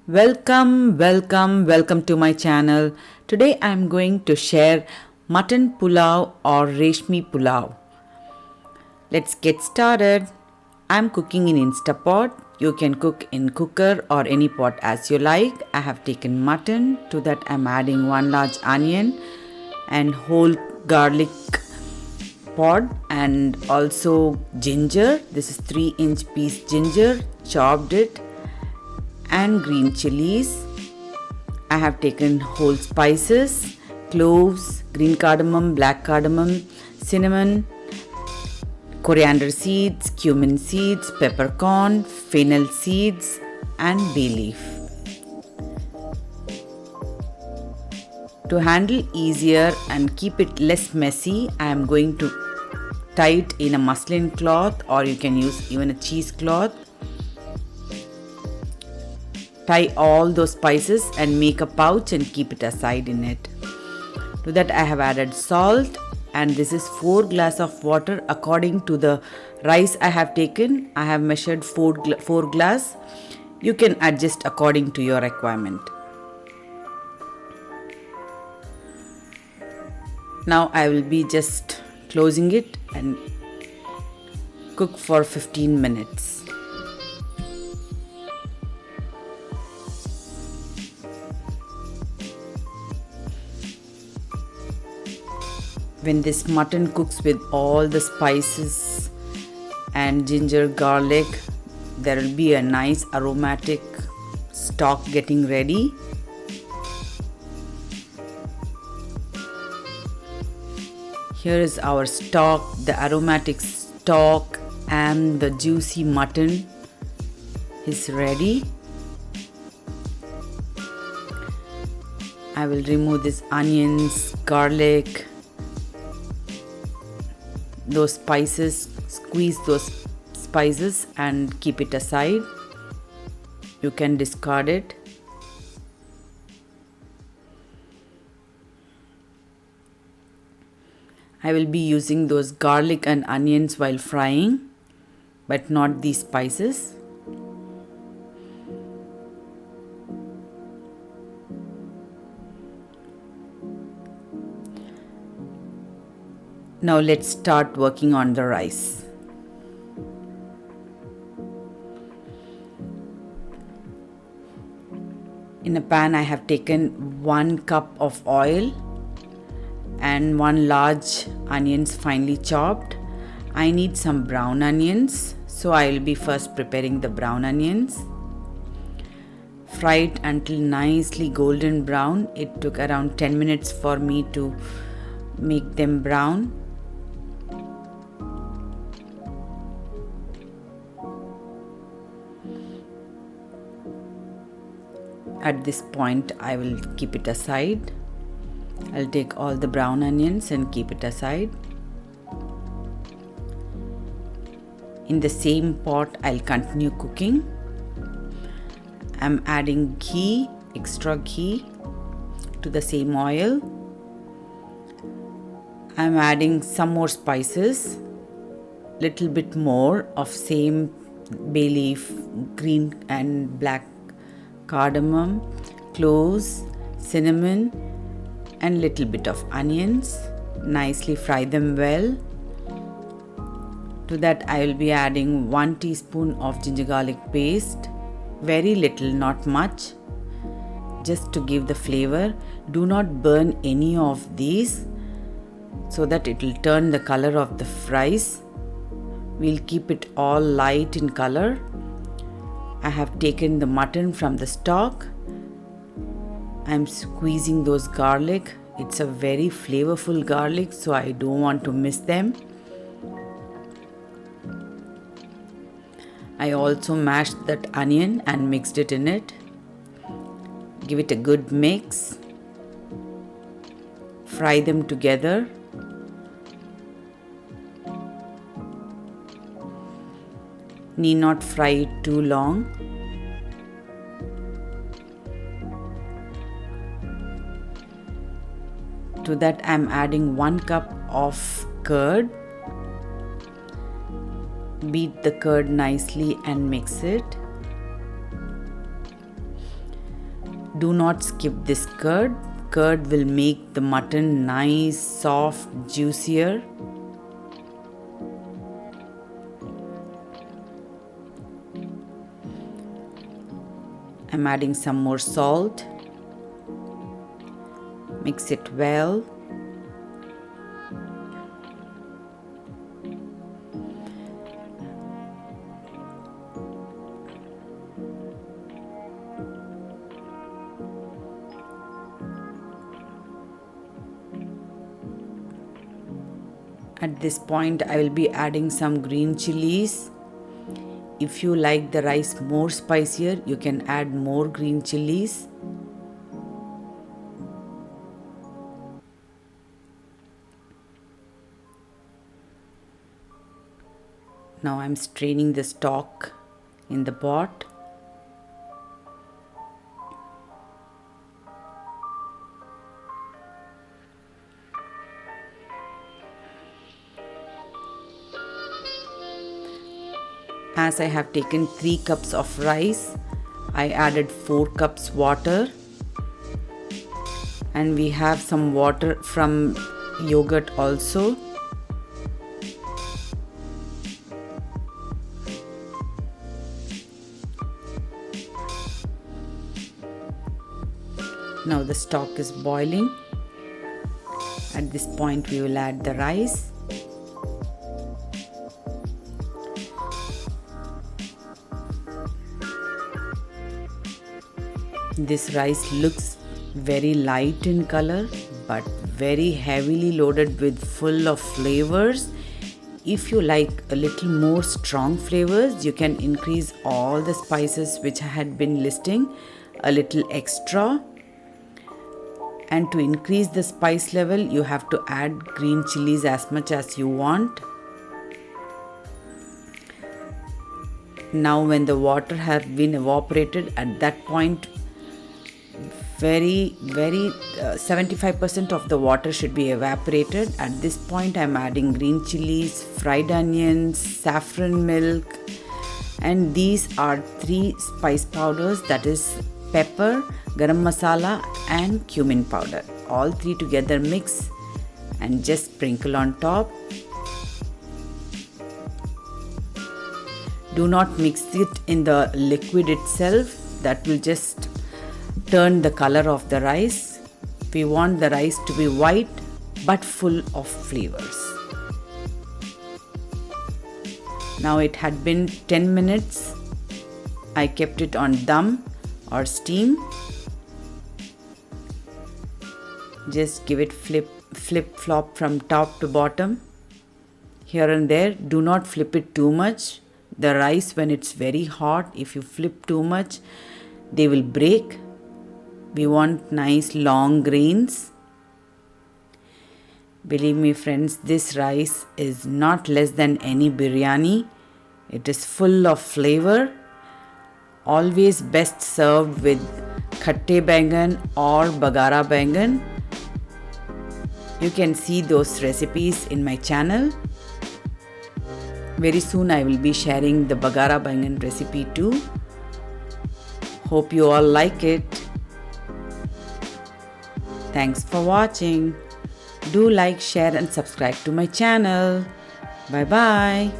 Welcome to my channel. Today I am going to share Mutton Pulao or Reshmi Pulao. Let's get started. I am cooking in Instapot. You can cook in cooker or any pot as you like. I have taken mutton. To that I am adding 1 large onion and whole garlic pod and also ginger. This is 3-inch piece ginger, chopped it, and green chilies. I have taken whole spices, cloves, green cardamom, black cardamom, cinnamon, coriander seeds, cumin seeds, peppercorn, fennel seeds, and bay leaf. To handle easier and keep it less messy, I am going to tie it in a muslin cloth, or you can use even a cheesecloth. Tie all those spices and make a pouch and keep it aside in it. To that I have added salt, and this is 4 glasses of water according to the rice I have taken. I have measured 4 glasses. You can adjust according to your requirement. Now I will be just closing it and cook for 15 minutes. When this mutton cooks with all the spices and ginger, garlic, there will be a nice aromatic stock getting ready. Here is our stock, the aromatic stock and the juicy mutton is ready. I will remove these onions, garlic, those spices, squeeze those spices and keep it aside. You can discard it. I will be using those garlic and onions while frying, but not these spices. Now let's start working on the rice. In a pan I have taken 1 cup of oil and 1 large onions finely chopped. I need some brown onions, so I will be first preparing the brown onions. Fry it until nicely golden brown. It took around 10 minutes for me to make them brown. At this point I will keep it aside. I'll take all the brown onions and keep it aside. In the same pot I'll continue cooking. I'm adding ghee, extra ghee to the same oil. I'm adding some more spices, little bit more of same bay leaf, green and black cardamom, cloves, cinnamon, and little bit of onions. Nicely fry them well. To that I will be adding 1 teaspoon of ginger garlic paste. Very little, not much, just to give the flavor. Do not burn any of these so that it will turn the color of the fries. We'll keep it all light in color. I have taken the mutton from the stock. I'm squeezing those garlic. It's a very flavorful garlic, so I don't want to miss them. I also mashed that onion and mixed it in it. Give it a good mix. Fry them together. Need not fry it too long. To that I am adding 1 cup of curd. Beat the curd nicely and mix it. Do not skip this curd. Curd will make the mutton nice, soft, juicier. I'm adding some more salt. Mix it well. At this point, I will be adding some green chilies. If you like the rice more spicier, you can add more green chilies. Now I'm straining the stock in the pot. As I have taken 3 cups of rice, I added 4 cups water, and we have some water from yogurt also. Now the stock is boiling. At this point we will add the rice. This rice looks very light in color but very heavily loaded with full of flavors. If you like a little more strong flavors, you can increase all the spices which I had been listing a little extra. And to increase the spice level, you have to add green chilies as much as you want. Now when the water has been evaporated, at that point 75% of the water should be evaporated. At this point I am adding green chilies, fried onions, saffron milk, and these are 3 spice powders, that is pepper, garam masala and cumin powder. All 3 together mix and just sprinkle on top. Do not mix it in the liquid itself, that will just turn the color of the rice. We want the rice to be white but full of flavors. Now it had been 10 minutes. I kept it on dum or steam. Just give it flip flop from top to bottom, here and there. Do not flip it too much. The rice, when it's very hot, if you flip too much, they will break. We want nice long grains. Believe me friends, this rice is not less than any biryani. It is full of flavor. Always best served with khatte bangan or bagara bangan. You can see those recipes in my channel. Very soon I will be sharing the bagara bangan recipe too. Hope you all like it. Thanks for watching. Do like, share and subscribe to my channel. Bye bye.